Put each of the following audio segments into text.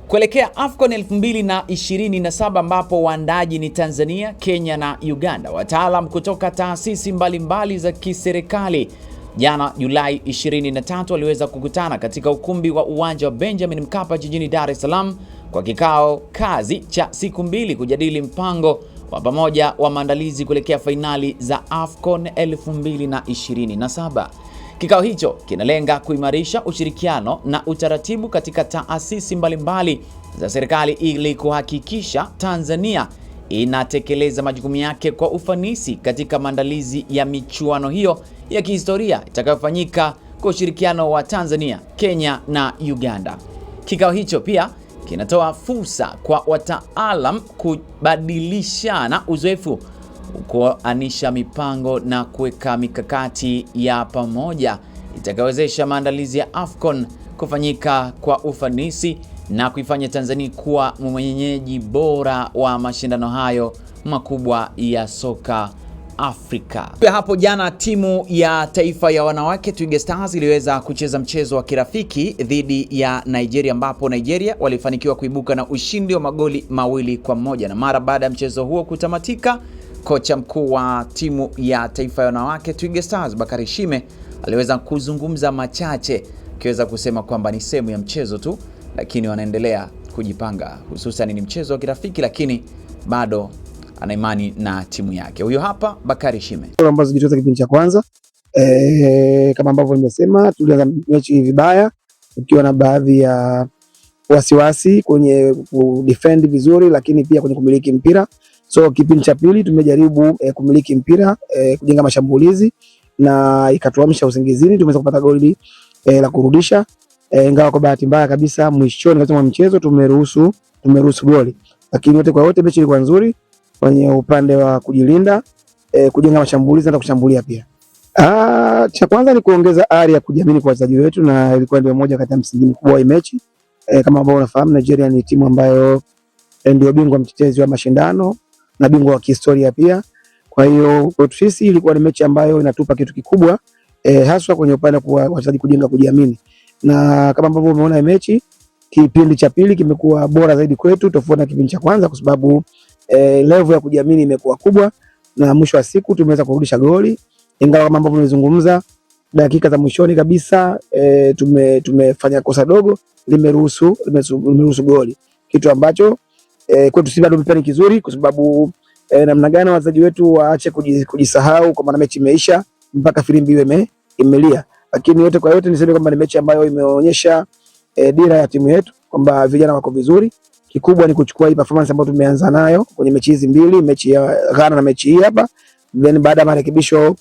Kuelekea AFCON 2027 ambapo waandaji ni Tanzania, Kenya na Uganda, wataalam kutoka taasisi mbalimbali za kiserikali jana Julai 23 waliweza kukutana katika ukumbi wa uwanja wa Benjamin Mkapa jijini Dar es Salaam kwa kikao kazi cha siku 2 kujadili mpango wa pamoja wa maandalizi kuelekea fainali za AFCON 2027. Kikao hicho kinalenga kuimarisha ushirikiano na utaratibu katika taasisi mbalimbali za serikali ili kuhakikisha Tanzania inatekeleza majukumu yake kwa ufanisi katika maandalizi ya michuano hiyo ya kihistoria itakayofanyika kwa ushirikiano wa Tanzania, Kenya na Uganda. Kikao hicho pia kinatoa fursa kwa wataalam kubadilishana uzoefu, kuanisha mipango na kuweka mikakati ya pamoja itakayowezesha maandalizi ya AFCON kufanyika kwa ufanisi na kuifanya Tanzania kuwa mwenyeji bora wa mashindano hayo makubwa ya soka Afrika. Hapo jana timu ya taifa ya wanawake Twiga Stars iliweza kucheza mchezo wa kirafiki dhidi ya Nigeria, ambapo Nigeria walifanikiwa kuibuka na ushindi wa magoli 2-1. Na mara baada ya mchezo huo kutamatika, kocha mkuu wa timu ya taifa ya wanawake Twiga Stars Bakari Shime aliweza kuzungumza machache, akiweza kusema kwamba ni sehemu ya mchezo tu, lakini wanaendelea kujipanga, hususan ni mchezo wa kirafiki, lakini bado ana imani na timu yake. Huyo hapa Bakari Shime. Ambazo zilitoka kipindi cha kwanza kama ambavyo nimesema, tulianza mechi vibaya ukiwa na baadhi ya wasiwasi kwenye defend vizuri, lakini pia kwenye kumiliki mpira. So kipindi cha pili tumejaribu kumiliki mpira, kujenga mashambulizi na ikatuamsha usingizini. Tumeweza kupata goli la kurudisha, ingawa kwa bahati mbaya kabisa mwishoni kama mchezo tumeruhusu goli, lakini yote kwa yote mechi ilikuwa nzuri kwenye upande wa kujilinda, kujenga mashambulizi na kushambulia pia. Cha kwanza ni kuongeza ari ya kujiamini kwa wachezaji wetu, na ilikuwa ndio moja kati ya msingi mkubwa wa mechi. Kama ambavyo unafahamu, Nigeria ni timu ambayo ndio bingwa mtetezi wa mashindano na bingwa wa kihistoria pia. Kwa hiyo kwetu sisi ilikuwa ni mechi ambayo inatupa kitu kikubwa, haswa kwenye upande wa wachezaji kujenga kujiamini. Na kama ambavyo umeona mechi, kipindi cha pili kimekuwa bora zaidi kwetu tofauti na kipindi cha kwanza, kwa sababu level ya kujiamini imekuwa kubwa, na mwisho wa siku tumeweza kurudisha goli, ingawa kama ambavyo nimezungumza dakika za mwishoni kabisa tumefanya kosa dogo limeruhusu goli, kitu ambacho kwetu si bado mpira kizuri, kwa sababu namna gani wachezaji wetu waache kujisahau kwa maana mechi imeisha mpaka filimbi iwe imelia. Lakini yote kwa yote niseme kwamba ni mechi ambayo imeonyesha dira ya timu yetu kwamba vijana wako vizuri. Kikubwa ni kuchukua hii performance ambayo tumeanza nayo kwenye mechi hizi mbili, mechi ya Ghana na mechi hii hapa, then baada ya marekebisho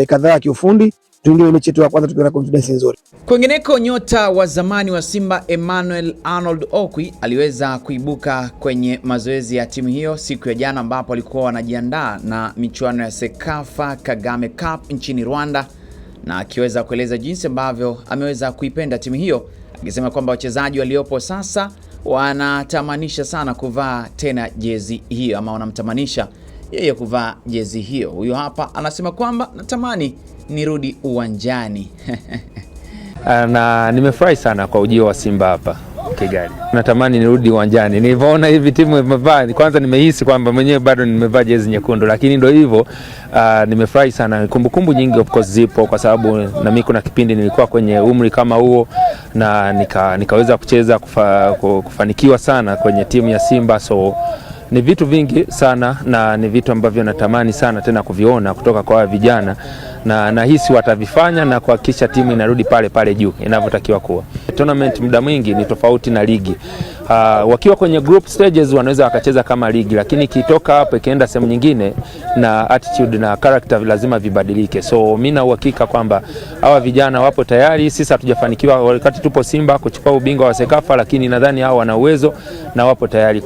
kadhaa ya kiufundi tuingie mechi yetu ya kwanza tukiwa na confidence nzuri. Kwingineko, nyota wa zamani wa Simba Emmanuel Arnold Okwi aliweza kuibuka kwenye mazoezi ya timu hiyo siku ya jana, ambapo walikuwa wanajiandaa na michuano ya Sekafa Kagame Cup nchini Rwanda, na akiweza kueleza jinsi ambavyo ameweza kuipenda timu hiyo, akisema kwamba wachezaji waliopo sasa wanatamanisha sana kuvaa tena jezi hiyo, ama wanamtamanisha yeye kuvaa jezi hiyo. Huyo hapa anasema kwamba natamani nirudi uwanjani. Na nimefurahi sana kwa ujio wa Simba hapa Kigali. Natamani nirudi uwanjani. Nilipoona hivi timu imevaa, kwanza nimehisi kwamba mwenyewe bado nimevaa jezi nyekundu, lakini ndio hivyo. Nimefurahi sana. Kumbukumbu nyingi of course zipo, kwa sababu na mimi kuna kipindi nilikuwa kwenye umri kama huo, na nikaweza kucheza kufanikiwa sana kwenye timu ya Simba. So ni vitu vingi sana, na ni vitu ambavyo natamani sana tena kuviona kutoka kwa vijana, na nahisi watavifanya na kuhakikisha timu inarudi pale pale juu inavyotakiwa kuwa. Tournament muda mwingi ni tofauti na ligi. Wakiwa kwenye group stages wanaweza wakacheza kama ligi, lakini kitoka hapo ikienda sehemu nyingine, na attitude na character lazima vibadilike. So mimi na uhakika kwamba hawa vijana wapo tayari. Sisi hatujafanikiwa wakati tupo Simba kuchukua ubingwa wa Sekafa, lakini nadhani hao wana uwezo na wapo tayari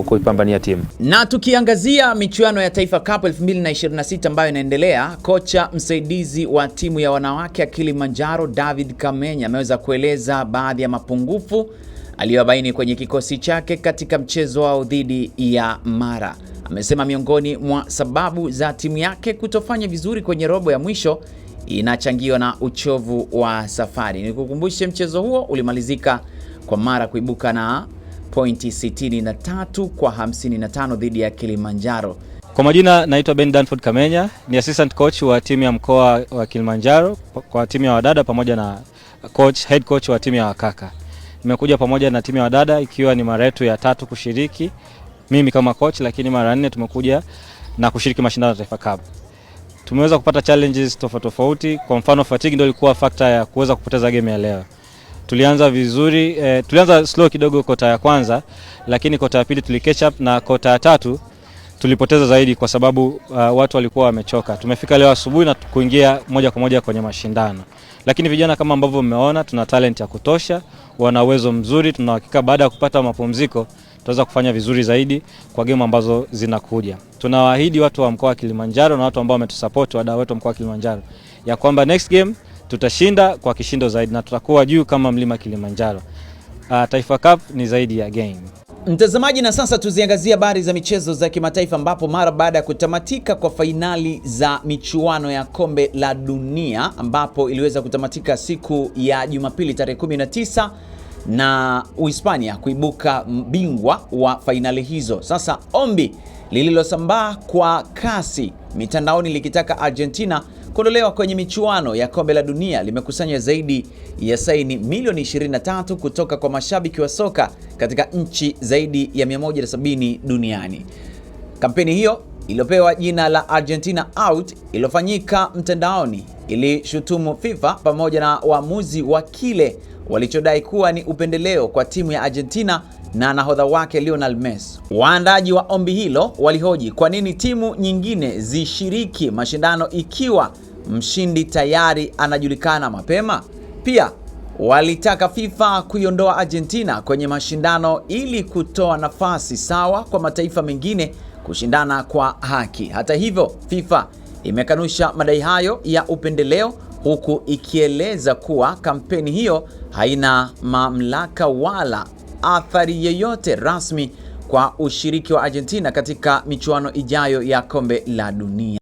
kuipambania timu. Na tukiangazia michuano ya Taifa Cup 2026 ambayo inaendelea, kocha msaidizi wa timu ya wanawake ya Kilimanjaro David Kamenya ameweza kueleza baadhi ya mapungufu aliyobaini kwenye kikosi chake katika mchezo wao dhidi ya Mara. Amesema miongoni mwa sababu za timu yake kutofanya vizuri kwenye robo ya mwisho inachangiwa na uchovu wa safari. Nikukumbushe mchezo huo ulimalizika kwa Mara kuibuka na pointi 63 kwa 55 dhidi ya Kilimanjaro. Kwa majina naitwa Ben Danford Kamenya, ni assistant coach wa timu ya mkoa wa Kilimanjaro kwa timu ya wadada pamoja na head coach wa timu ya wakaka. Nimekuja pamoja na timu ya wadada ikiwa ni mara yetu ya 3 kushiriki, mimi kama coach, lakini mara 4 tumekuja na kushiriki mashindano ya Taifa Cup. Tumeweza kupata challenges tofauti. Kwa mfano fatigue ndio ilikuwa factor ya kuweza kupoteza game ya leo. Tulianza vizuri, tulianza slow kidogo kota ya kwanza, lakini kota ya pili tulicatch up, na kota ya 3 tulipoteza zaidi kwa sababu watu walikuwa wamechoka. Tumefika leo asubuhi na kuingia moja kwa moja kwenye mashindano. Lakini vijana kama ambavyo mmeona, tuna talent ya kutosha, wana uwezo mzuri, tuna hakika baada ya kupata mapumziko tutaweza kufanya vizuri zaidi kwa game ambazo zinakuja. Tunawaahidi watu wa mkoa wa Kilimanjaro na watu ambao wametusupport, wadau wetu wa mkoa wa Kilimanjaro, ya kwamba next game tutashinda kwa kishindo zaidi na tutakuwa juu kama mlima Kilimanjaro. Taifa Cup ni zaidi ya game. Mtazamaji, na sasa tuziangazia habari za michezo za kimataifa, ambapo mara baada ya kutamatika kwa fainali za michuano ya kombe la dunia ambapo iliweza kutamatika siku ya Jumapili tarehe 19 na Uhispania kuibuka bingwa wa fainali hizo. Sasa ombi lililosambaa kwa kasi mitandaoni likitaka Argentina kuondolewa kwenye michuano ya kombe la dunia limekusanya zaidi ya saini milioni 23 kutoka kwa mashabiki wa soka katika nchi zaidi ya 170 duniani. Kampeni hiyo iliyopewa jina la Argentina Out iliyofanyika mtandaoni ilishutumu FIFA pamoja na waamuzi wa kile walichodai kuwa ni upendeleo kwa timu ya Argentina na nahodha wake Lionel Messi. Waandaji wa ombi hilo walihoji kwa nini timu nyingine zishiriki mashindano ikiwa mshindi tayari anajulikana mapema. Pia walitaka FIFA kuiondoa Argentina kwenye mashindano ili kutoa nafasi sawa kwa mataifa mengine kushindana kwa haki. Hata hivyo, FIFA imekanusha madai hayo ya upendeleo, huku ikieleza kuwa kampeni hiyo haina mamlaka wala athari yoyote rasmi kwa ushiriki wa Argentina katika michuano ijayo ya kombe la dunia.